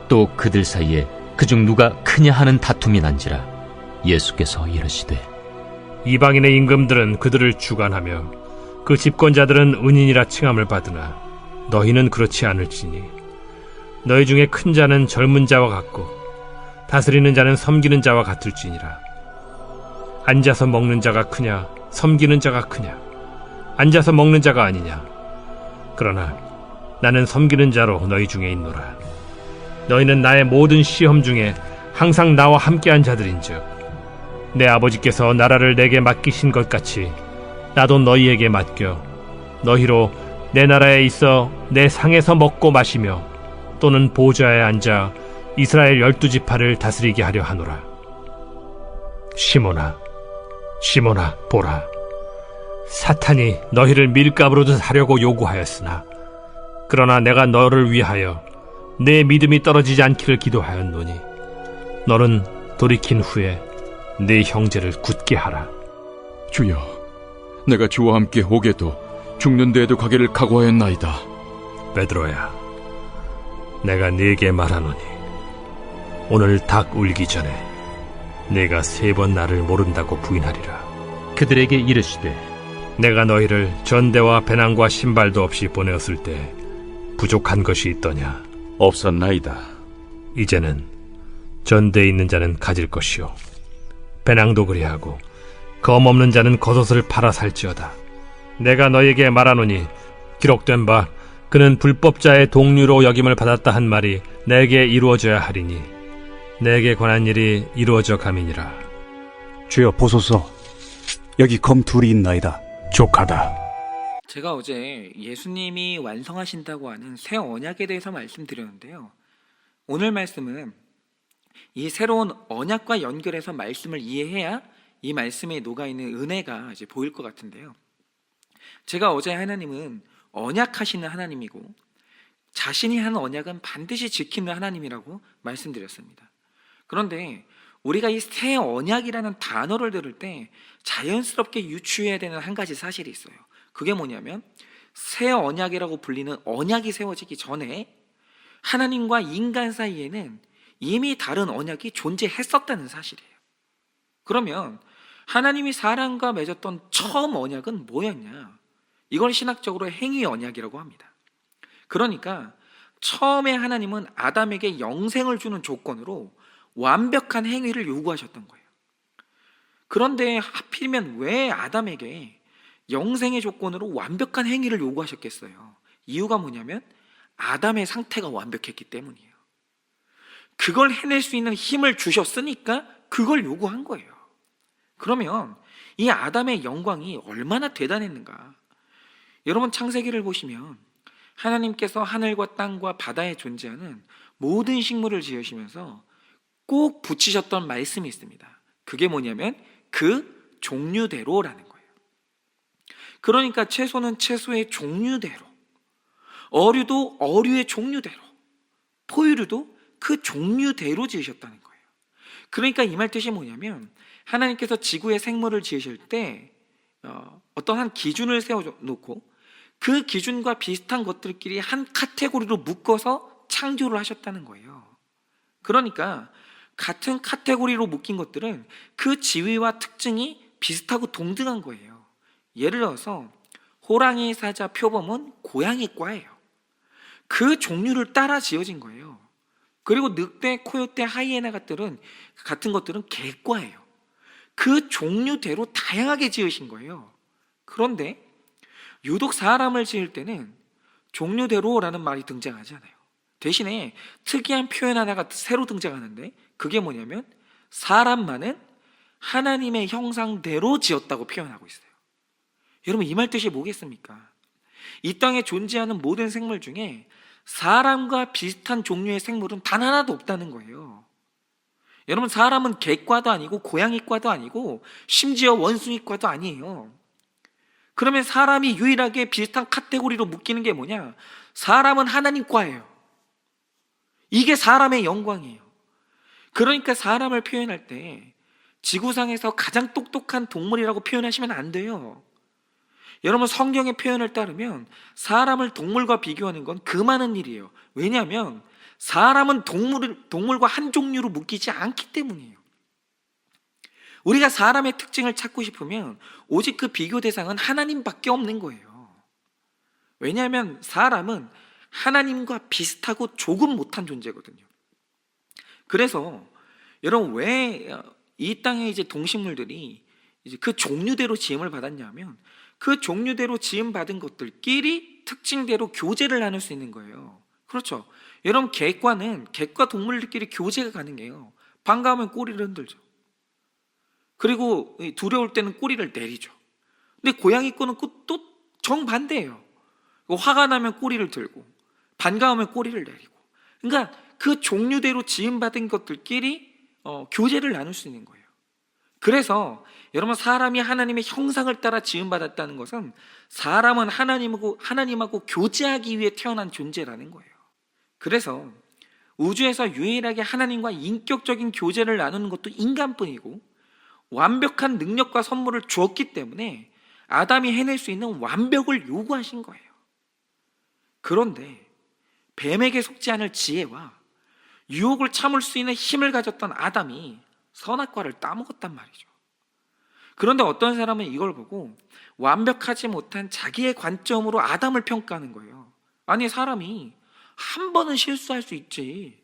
또 그들 사이에 그중 누가 크냐 하는 다툼이 난지라 예수께서 이르시되 이방인의 임금들은 그들을 주관하며 그 집권자들은 은인이라 칭함을 받으나 너희는 그렇지 않을지니 너희 중에 큰 자는 젊은 자와 같고 다스리는 자는 섬기는 자와 같을지니라. 앉아서 먹는 자가 크냐 섬기는 자가 크냐? 앉아서 먹는 자가 아니냐? 그러나 나는 섬기는 자로 너희 중에 있노라. 너희는 나의 모든 시험 중에 항상 나와 함께한 자들인즉 내 아버지께서 나라를 내게 맡기신 것 같이 나도 너희에게 맡겨 너희로 내 나라에 있어 내 상에서 먹고 마시며 또는 보좌에 앉아 이스라엘 12지파를 다스리게 하려 하노라. 시몬아, 시몬아, 보라. 사탄이 너희를 밀가루로 사려고 요구하였으나 그러나 내가 너를 위하여 내 믿음이 떨어지지 않기를 기도하였노니 너는 돌이킨 후에 네 형제를 굳게 하라. 주여, 내가 주와 함께 오게도 죽는 데에도 가기를 각오하였나이다. 베드로야, 내가 네게 말하노니 오늘 닭 울기 전에 네가 3번 나를 모른다고 부인하리라. 그들에게 이르시되 내가 너희를 전대와 배낭과 신발도 없이 보내었을 때 부족한 것이 있더냐? 없었나이다. 이제는 전대에 있는 자는 가질 것이요 배낭도 그리하고 검 없는 자는 겉옷을 팔아 살지어다. 내가 너에게 말하노니 기록된 바 그는 불법자의 동류로 여김을 받았다 한 말이 내게 이루어져야 하리니 내게 관한 일이 이루어져 감이니라. 주여 보소서, 여기 검 둘이 있나이다. 족하다. 제가 어제 예수님이 완성하신다고 하는 새 언약에 대해서 말씀드렸는데요. 오늘 말씀은 이 새로운 언약과 연결해서 말씀을 이해해야 이 말씀에 녹아있는 은혜가 이제 보일 것 같은데요. 제가 어제 하나님은 언약하시는 하나님이고 자신이 한 언약은 반드시 지키는 하나님이라고 말씀드렸습니다. 그런데 우리가 이 새 언약이라는 단어를 들을 때 자연스럽게 유추해야 되는 한 가지 사실이 있어요. 그게 뭐냐면 새 언약이라고 불리는 언약이 세워지기 전에 하나님과 인간 사이에는 이미 다른 언약이 존재했었다는 사실이에요. 그러면 하나님이 사람과 맺었던 처음 언약은 뭐였냐? 이걸 신학적으로 행위 언약이라고 합니다. 그러니까 처음에 하나님은 아담에게 영생을 주는 조건으로 완벽한 행위를 요구하셨던 거예요. 그런데 하필이면 왜 아담에게 영생의 조건으로 완벽한 행위를 요구하셨겠어요? 이유가 뭐냐면 아담의 상태가 완벽했기 때문이에요. 그걸 해낼 수 있는 힘을 주셨으니까 그걸 요구한 거예요. 그러면 이 아담의 영광이 얼마나 대단했는가? 여러분 창세기를 보시면 하나님께서 하늘과 땅과 바다에 존재하는 모든 식물을 지으시면서 꼭 붙이셨던 말씀이 있습니다. 그게 뭐냐면 그 종류대로라는 거예요. 그러니까 채소는 채소의 종류대로, 어류도 어류의 종류대로, 포유류도 그 종류대로 지으셨다는 거예요. 그러니까 이 말 뜻이 뭐냐면 하나님께서 지구의 생물을 지으실 때 어떤 한 기준을 세워놓고 그 기준과 비슷한 것들끼리 한 카테고리로 묶어서 창조를 하셨다는 거예요. 그러니까 같은 카테고리로 묶인 것들은 그 지위와 특징이 비슷하고 동등한 거예요. 예를 들어서 호랑이, 사자, 표범은 고양이과예요. 그 종류를 따라 지어진 거예요. 그리고 늑대, 코요테, 하이에나 같은 것들은 개과예요. 그 종류대로 다양하게 지으신 거예요. 그런데 유독 사람을 지을 때는 종류대로라는 말이 등장하지 않아요. 대신에 특이한 표현 하나가 새로 등장하는데 그게 뭐냐면 사람만은 하나님의 형상대로 지었다고 표현하고 있어요. 여러분 이 말 뜻이 뭐겠습니까? 이 땅에 존재하는 모든 생물 중에 사람과 비슷한 종류의 생물은 단 하나도 없다는 거예요. 여러분 사람은 개과도 아니고 고양이과도 아니고 심지어 원숭이과도 아니에요. 그러면 사람이 유일하게 비슷한 카테고리로 묶이는 게 뭐냐? 사람은 하나님과예요. 이게 사람의 영광이에요. 그러니까 사람을 표현할 때 지구상에서 가장 똑똑한 동물이라고 표현하시면 안 돼요. 여러분 성경의 표현을 따르면 사람을 동물과 비교하는 건 그 많은 일이에요. 왜냐하면 사람은 동물과 한 종류로 묶이지 않기 때문이에요. 우리가 사람의 특징을 찾고 싶으면 오직 그 비교 대상은 하나님밖에 없는 거예요. 왜냐하면 사람은 하나님과 비슷하고 조금 못한 존재거든요. 그래서 여러분, 왜 이 땅에 이제 동식물들이 이제 그 종류대로 지음을 받았냐면, 그 종류대로 지음 받은 것들끼리 특징대로 교제를 나눌 수 있는 거예요. 그렇죠. 여러분, 객과 동물들끼리 교제가 가능해요. 반가우면 꼬리를 흔들죠. 그리고 두려울 때는 꼬리를 내리죠. 근데 고양이 거는 또 정반대예요. 화가 나면 꼬리를 들고, 반가우면 꼬리를 내리고. 그러니까 그 종류대로 지음받은 것들끼리 교제를 나눌 수 있는 거예요. 그래서 여러분, 사람이 하나님의 형상을 따라 지음받았다는 것은 사람은 하나님하고 교제하기 위해 태어난 존재라는 거예요. 그래서 우주에서 유일하게 하나님과 인격적인 교제를 나누는 것도 인간뿐이고, 완벽한 능력과 선물을 주었기 때문에 아담이 해낼 수 있는 완벽을 요구하신 거예요. 그런데 뱀에게 속지 않을 지혜와 유혹을 참을 수 있는 힘을 가졌던 아담이 선악과를 따먹었단 말이죠. 그런데 어떤 사람은 이걸 보고 완벽하지 못한 자기의 관점으로 아담을 평가하는 거예요. 아니, 사람이 한 번은 실수할 수 있지.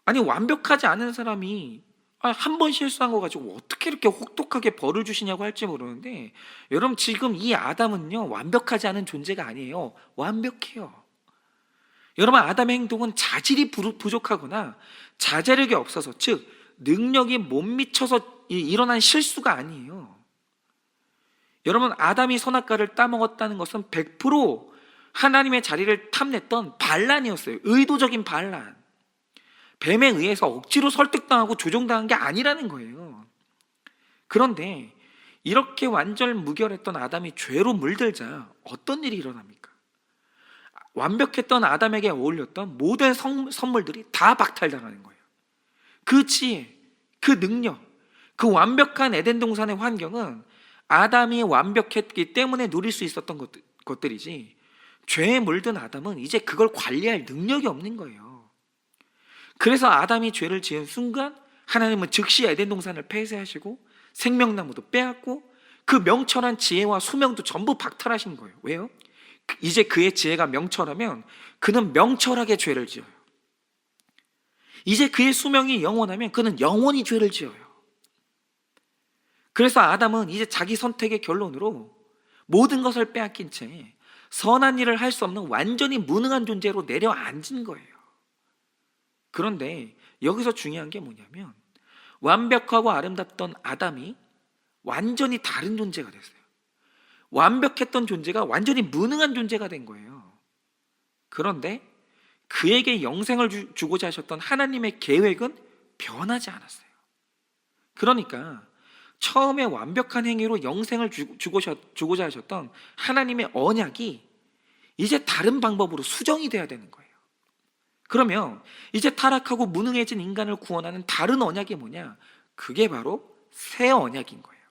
아니, 완벽하지 않은 사람이 한 번 실수한 거 가지고 어떻게 이렇게 혹독하게 벌을 주시냐고 할지 모르는데, 여러분, 지금 이 아담은요, 완벽하지 않은 존재가 아니에요. 완벽해요. 여러분, 아담의 행동은 자질이 부족하거나 자제력이 없어서, 즉 능력이 못 미쳐서 일어난 실수가 아니에요. 여러분, 아담이 선악과를 따먹었다는 것은 100% 하나님의 자리를 탐냈던 반란이었어요. 의도적인 반란. 뱀에 의해서 억지로 설득당하고 조종당한 게 아니라는 거예요. 그런데 이렇게 완전무결했던 아담이 죄로 물들자 어떤 일이 일어납니까? 완벽했던 아담에게 어울렸던 모든 선물들이 다 박탈당하는 거예요. 그 지혜, 그 능력, 그 완벽한 에덴 동산의 환경은 아담이 완벽했기 때문에 누릴 수 있었던 것들이지, 죄에 물든 아담은 이제 그걸 관리할 능력이 없는 거예요. 그래서 아담이 죄를 지은 순간 하나님은 즉시 에덴 동산을 폐쇄하시고 생명나무도 빼앗고 그 명철한 지혜와 수명도 전부 박탈하신 거예요. 왜요? 이제 그의 지혜가 명철하면 그는 명철하게 죄를 지어요. 이제 그의 수명이 영원하면 그는 영원히 죄를 지어요. 그래서 아담은 이제 자기 선택의 결론으로 모든 것을 빼앗긴 채 선한 일을 할 수 없는 완전히 무능한 존재로 내려앉은 거예요. 그런데 여기서 중요한 게 뭐냐면, 완벽하고 아름답던 아담이 완전히 다른 존재가 됐어요. 완벽했던 존재가 완전히 무능한 존재가 된 거예요. 그런데 그에게 영생을 주고자 하셨던 하나님의 계획은 변하지 않았어요. 그러니까 처음에 완벽한 행위로 영생을 주고자 하셨던 하나님의 언약이 이제 다른 방법으로 수정이 돼야 되는 거예요. 그러면 이제 타락하고 무능해진 인간을 구원하는 다른 언약이 뭐냐? 그게 바로 새 언약인 거예요.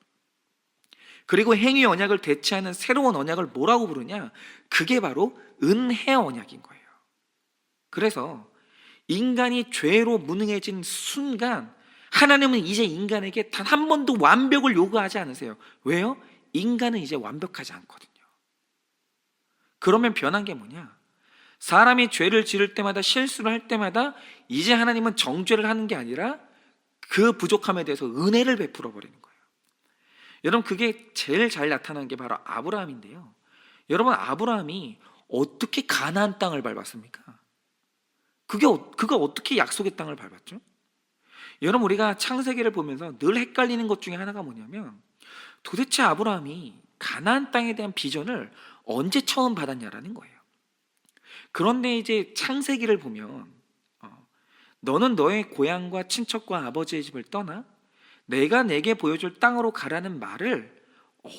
그리고 행위 언약을 대체하는 새로운 언약을 뭐라고 부르냐? 그게 바로 은혜 언약인 거예요. 그래서 인간이 죄로 무능해진 순간 하나님은 이제 인간에게 단 한 번도 완벽을 요구하지 않으세요. 왜요? 인간은 이제 완벽하지 않거든요. 그러면 변한 게 뭐냐? 사람이 죄를 지을 때마다, 실수를 할 때마다 이제 하나님은 정죄를 하는 게 아니라 그 부족함에 대해서 은혜를 베풀어 버리는 거예요. 여러분, 그게 제일 잘 나타난 게 바로 아브라함인데요. 여러분, 아브라함이 어떻게 가나안 땅을 밟았습니까? 그가 어떻게 약속의 땅을 밟았죠? 여러분, 우리가 창세기를 보면서 늘 헷갈리는 것 중에 하나가 뭐냐면, 도대체 아브라함이 가나안 땅에 대한 비전을 언제 처음 받았냐라는 거예요. 그런데 이제 창세기를 보면 너는 너의 고향과 친척과 아버지의 집을 떠나 내가 내게 보여줄 땅으로 가라는 말을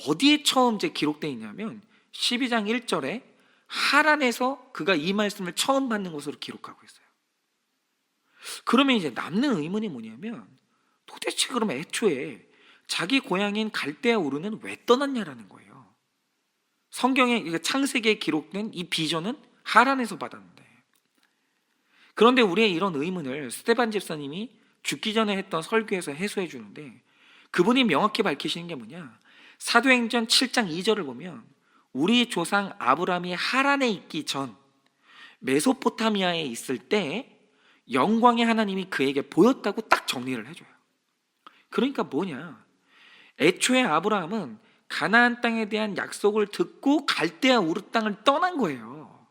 어디에 처음 이제 기록되어 있냐면 12장 1절에 하란에서 그가 이 말씀을 처음 받는 것으로 기록하고 있어요. 그러면 이제 남는 의문이 뭐냐면, 도대체 그러면 애초에 자기 고향인 갈대아 우르는 왜 떠났냐라는 거예요. 성경에, 창세기에 기록된 이 비전은 하란에서 받았는데, 그런데 우리의 이런 의문을 스테반 집사님이 죽기 전에 했던 설교에서 해소해 주는데, 그분이 명확히 밝히시는 게 뭐냐, 사도행전 7장 2절을 보면 우리 조상 아브라함이 하란에 있기 전 메소포타미아에 있을 때 영광의 하나님이 그에게 보였다고 딱 정리를 해줘요. 그러니까 뭐냐, 애초에 아브라함은 가나안 땅에 대한 약속을 듣고 갈대아 우르 땅을 떠난 거예요.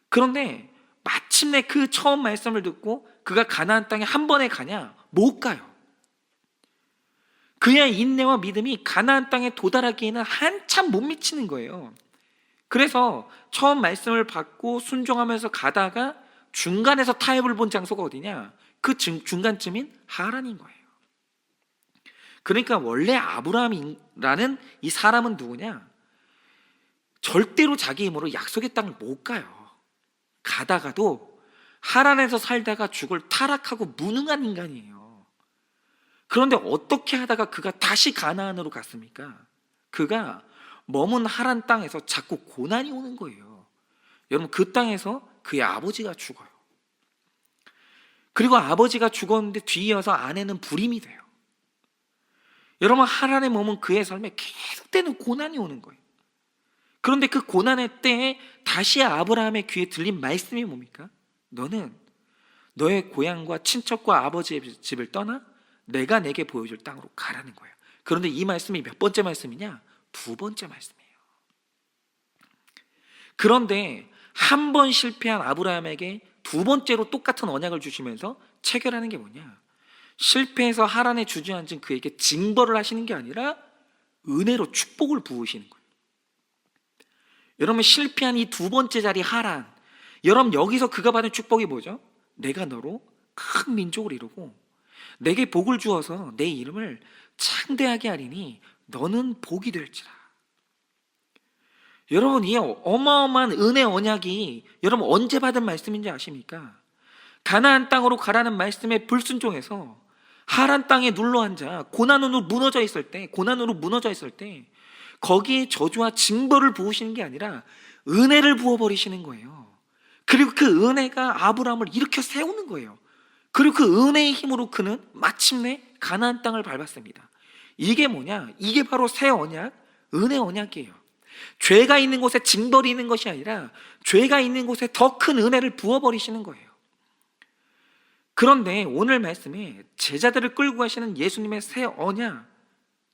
그런데 마침내 그 처음 말씀을 듣고 그가 가나안 땅에 한 번에 가냐? 못 가요. 그의 인내와 믿음이 가나안 땅에 도달하기에는 한참 못 미치는 거예요. 그래서 처음 말씀을 받고 순종하면서 가다가 중간에서 타협을 본 장소가 어디냐? 그 중간쯤인 하란인 거예요. 그러니까 원래 아브라함이라는 이 사람은 누구냐? 절대로 자기 힘으로 약속의 땅을 못 가요. 가다가도 하란에서 살다가 죽을 타락하고 무능한 인간이에요. 그런데 어떻게 하다가 그가 다시 가나안으로 갔습니까? 그가 머문 하란 땅에서 자꾸 고난이 오는 거예요. 여러분, 그 땅에서 그의 아버지가 죽어요. 그리고 아버지가 죽었는데 뒤이어서 아내는 불임이 돼요. 여러분, 하란에 머문 그의 삶에 계속되는 고난이 오는 거예요. 그런데 그 고난의 때에 다시 아브라함의 귀에 들린 말씀이 뭡니까? 너는 너의 고향과 친척과 아버지의 집을 떠나 내가 내게 보여줄 땅으로 가라는 거예요. 그런데 이 말씀이 몇 번째 말씀이냐? 두 번째 말씀이에요. 그런데 한 번 실패한 아브라함에게 두 번째로 똑같은 언약을 주시면서 체결하는 게 뭐냐? 실패해서 하란에 주저앉은 그에게 징벌을 하시는 게 아니라 은혜로 축복을 부으시는 거예요. 여러분, 실패한 이 두 번째 자리 하란, 여러분 여기서 그가 받은 축복이 뭐죠? 내가 너로 큰 민족을 이루고 내게 복을 주어서 내 이름을 창대하게 하리니 너는 복이 될지라. 여러분, 이 어마어마한 은혜 언약이 여러분 언제 받은 말씀인지 아십니까? 가나안 땅으로 가라는 말씀에 불순종해서 하란 땅에 눌러앉아 고난으로 무너져 있을 때 거기에 저주와 징벌을 부으시는 게 아니라 은혜를 부어버리시는 거예요. 그리고 그 은혜가 아브라함을 일으켜 세우는 거예요. 그리고 그 은혜의 힘으로 그는 마침내 가나안 땅을 밟았습니다. 이게 뭐냐? 이게 바로 새 언약, 은혜 언약이에요. 죄가 있는 곳에 징벌이 있는 것이 아니라 죄가 있는 곳에 더 큰 은혜를 부어버리시는 거예요. 그런데 오늘 말씀에 제자들을 끌고 가시는 예수님의 새 언약,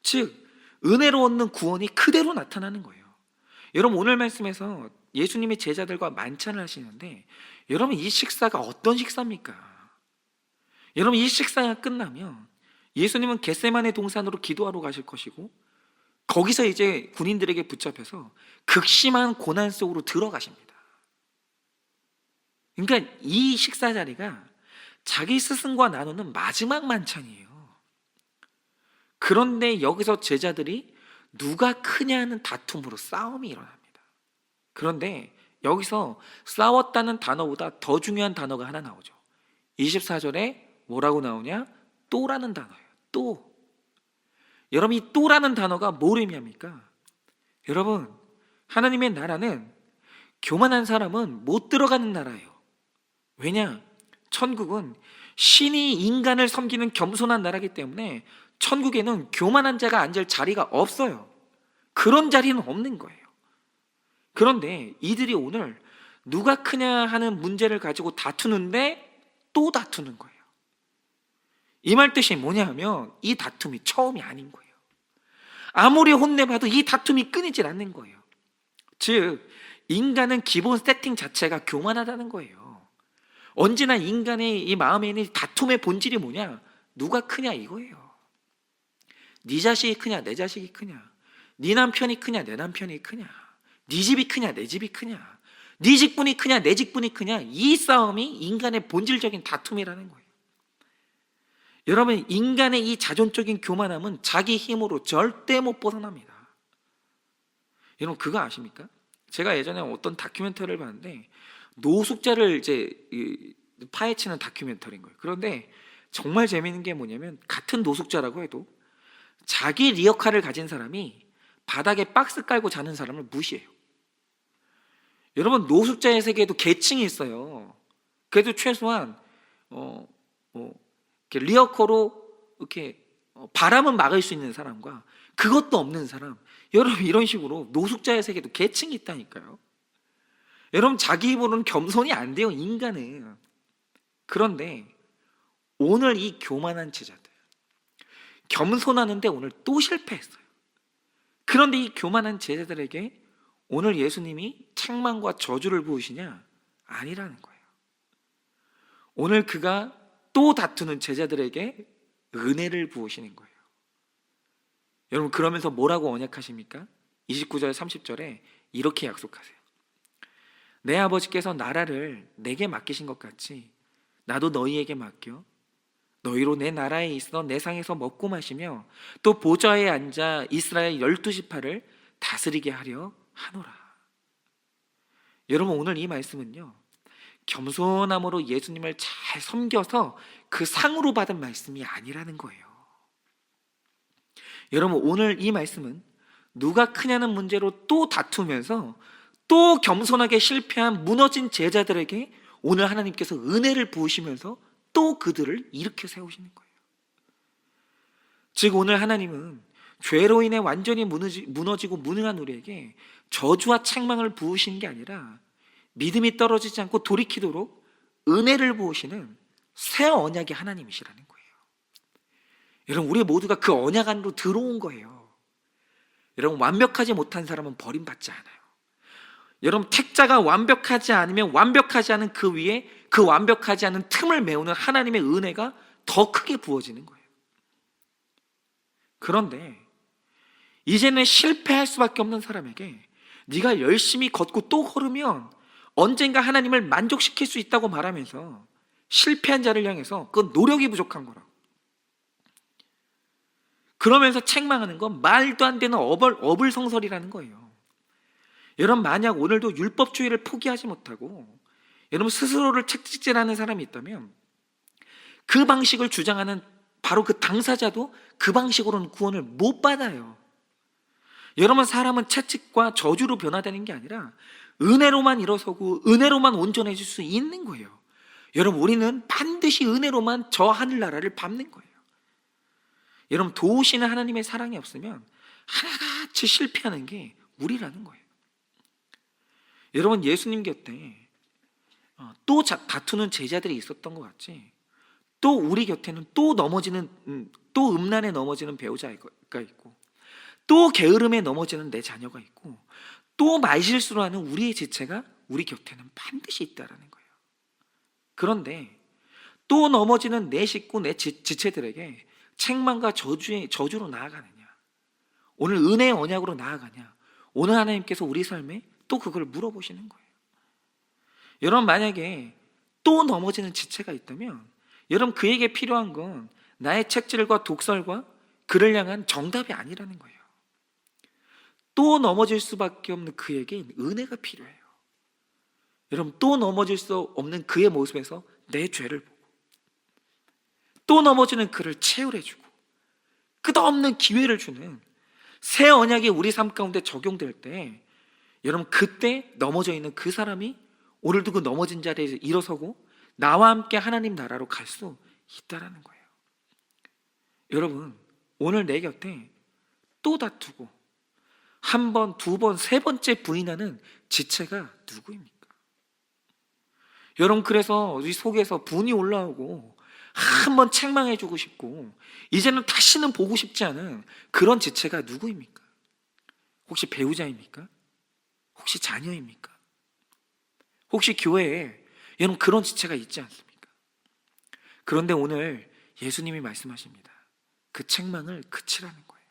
즉 은혜로 얻는 구원이 그대로 나타나는 거예요. 여러분, 오늘 말씀에서 예수님이 제자들과 만찬을 하시는데 여러분, 이 식사가 어떤 식사입니까? 여러분, 이 식사가 끝나면 예수님은 겟세마네 동산으로 기도하러 가실 것이고 거기서 이제 군인들에게 붙잡혀서 극심한 고난 속으로 들어가십니다. 그러니까 이 식사 자리가 자기 스승과 나누는 마지막 만찬이에요. 그런데 여기서 제자들이 누가 크냐 하는 다툼으로 싸움이 일어납니다. 그런데 여기서 싸웠다는 단어보다 더 중요한 단어가 하나 나오죠. 24절에 뭐라고 나오냐? 또라는 단어예요. 또. 여러분, 이 또라는 단어가 뭘 의미합니까? 여러분, 하나님의 나라는 교만한 사람은 못 들어가는 나라예요. 왜냐? 천국은 신이 인간을 섬기는 겸손한 나라이기 때문에 천국에는 교만한 자가 앉을 자리가 없어요. 그런 자리는 없는 거예요. 그런데 이들이 오늘 누가 크냐 하는 문제를 가지고 다투는데 또 다투는 거예요. 이 말 뜻이 뭐냐 하면 이 다툼이 처음이 아닌 거예요. 아무리 혼내봐도 이 다툼이 끊이질 않는 거예요. 즉, 인간은 기본 세팅 자체가 교만하다는 거예요. 언제나 인간의 이 마음에 있는 다툼의 본질이 뭐냐? 누가 크냐 이거예요. 네 자식이 크냐 내 자식이 크냐, 네 남편이 크냐 내 남편이 크냐, 네 집이 크냐 내 집이 크냐, 네 직분이 크냐 내 직분이 크냐, 이 싸움이 인간의 본질적인 다툼이라는 거예요. 여러분, 인간의 이 자존적인 교만함은 자기 힘으로 절대 못 벗어납니다. 여러분, 그거 아십니까? 제가 예전에 어떤 다큐멘터리를 봤는데 노숙자를 이제 파헤치는 다큐멘터리인 거예요. 그런데 정말 재미있는 게 뭐냐면 같은 노숙자라고 해도 자기 리어카를 가진 사람이 바닥에 박스 깔고 자는 사람을 무시해요. 여러분, 노숙자의 세계에도 계층이 있어요. 그래도 최소한 이렇게 리어커로 이렇게 바람은 막을 수 있는 사람과 그것도 없는 사람, 여러분 이런 식으로 노숙자의 세계도 계층이 있다니까요. 여러분 자기 입으로는 겸손이 안 돼요, 인간은. 그런데 오늘 이 교만한 제자들 겸손하는데 오늘 또 실패했어요. 그런데 이 교만한 제자들에게 오늘 예수님이 책망과 저주를 부으시냐? 아니라는 거예요. 오늘 그가 또 다투는 제자들에게 은혜를 부으시는 거예요. 여러분 그러면서 뭐라고 언약하십니까? 29절 30절에 이렇게 약속하세요. 내 아버지께서 나라를 내게 맡기신 것 같이 나도 너희에게 맡겨 너희로 내 나라에 있어 내 상에서 먹고 마시며 또 보좌에 앉아 이스라엘 12지파를 다스리게 하려 하노라. 여러분 오늘 이 말씀은요, 겸손함으로 예수님을 잘 섬겨서 그 상으로 받은 말씀이 아니라는 거예요. 여러분 오늘 이 말씀은 누가 크냐는 문제로 또 다투면서 또 겸손하게 실패한 무너진 제자들에게 오늘 하나님께서 은혜를 부으시면서 또 그들을 일으켜 세우시는 거예요. 즉 오늘 하나님은 죄로 인해 완전히 무너지고 무능한 우리에게 저주와 책망을 부으시는 게 아니라 믿음이 떨어지지 않고 돌이키도록 은혜를 부으시는 새 언약의 하나님이시라는 거예요. 여러분 우리 모두가 그 언약 안으로 들어온 거예요. 여러분 완벽하지 못한 사람은 버림받지 않아요. 여러분 택자가 완벽하지 않으면 완벽하지 않은 그 위에 그 완벽하지 않은 틈을 메우는 하나님의 은혜가 더 크게 부어지는 거예요. 그런데 이제는 실패할 수밖에 없는 사람에게 네가 열심히 걷고 또 걸으면 언젠가 하나님을 만족시킬 수 있다고 말하면서 실패한 자를 향해서 그건 노력이 부족한 거라고, 그러면서 책망하는 건 말도 안 되는 어불성설이라는 거예요. 여러분 만약 오늘도 율법주의를 포기하지 못하고 여러분 스스로를 채찍질하는 사람이 있다면 그 방식을 주장하는 바로 그 당사자도 그 방식으로는 구원을 못 받아요. 여러분 사람은 채찍과 저주로 변화되는 게 아니라 은혜로만 일어서고 은혜로만 온전해질 수 있는 거예요. 여러분 우리는 반드시 은혜로만 저 하늘나라를 밟는 거예요. 여러분 도우시는 하나님의 사랑이 없으면 하나같이 실패하는 게 우리라는 거예요. 여러분 예수님 곁에 또 다투는 제자들이 있었던 것 같이 또 우리 곁에는 또 또 음란에 넘어지는 배우자가 있고 또 게으름에 넘어지는 내 자녀가 있고 또 말실수로 하는 우리의 지체가 우리 곁에는 반드시 있다라는 거예요. 그런데 또 넘어지는 내 식구 내 지체들에게 책망과 저주로 나아가느냐, 오늘 은혜의 언약으로 나아가냐, 오늘 하나님께서 우리 삶에 또 그걸 물어보시는 거예요. 여러분 만약에 또 넘어지는 지체가 있다면 여러분 그에게 필요한 건 나의 책질과 독설과 그를 향한 정답이 아니라는 거예요. 또 넘어질 수밖에 없는 그에게 은혜가 필요해요. 여러분 또 넘어질 수 없는 그의 모습에서 내 죄를 보고 또 넘어지는 그를 채울해주고 끝없는 기회를 주는 새 언약이 우리 삶 가운데 적용될 때 여러분 그때 넘어져 있는 그 사람이 오늘도 그 넘어진 자리에서 일어서고 나와 함께 하나님 나라로 갈 수 있다라는 거예요. 여러분 오늘 내 곁에 또 다투고 한 번, 두 번, 세 번째 부인하는 지체가 누구입니까? 여러분 그래서 우리 속에서 분이 올라오고 한번 책망해주고 싶고 이제는 다시는 보고 싶지 않은 그런 지체가 누구입니까? 혹시 배우자입니까? 혹시 자녀입니까? 혹시 교회에 여러분 그런 지체가 있지 않습니까? 그런데 오늘 예수님이 말씀하십니다. 그 책망을 그치라는 거예요.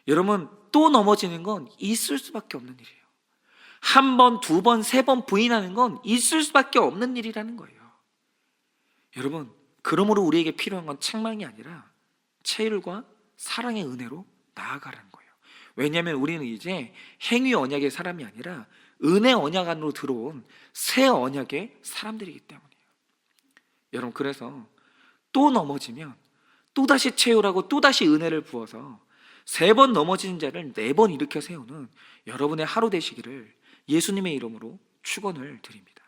여러분 또 넘어지는 건 있을 수밖에 없는 일이에요. 한 번, 두 번, 세 번 부인하는 건 있을 수밖에 없는 일이라는 거예요. 여러분 그러므로 우리에게 필요한 건 책망이 아니라 체휼과 사랑의 은혜로 나아가라는 거예요. 왜냐하면 우리는 이제 행위 언약의 사람이 아니라 은혜 언약 안으로 들어온 새 언약의 사람들이기 때문이에요. 여러분 그래서 또 넘어지면 또다시 채우라고 또다시 은혜를 부어서 세 번 넘어진 자를 네 번 일으켜 세우는 여러분의 하루 되시기를 예수님의 이름으로 축원을 드립니다.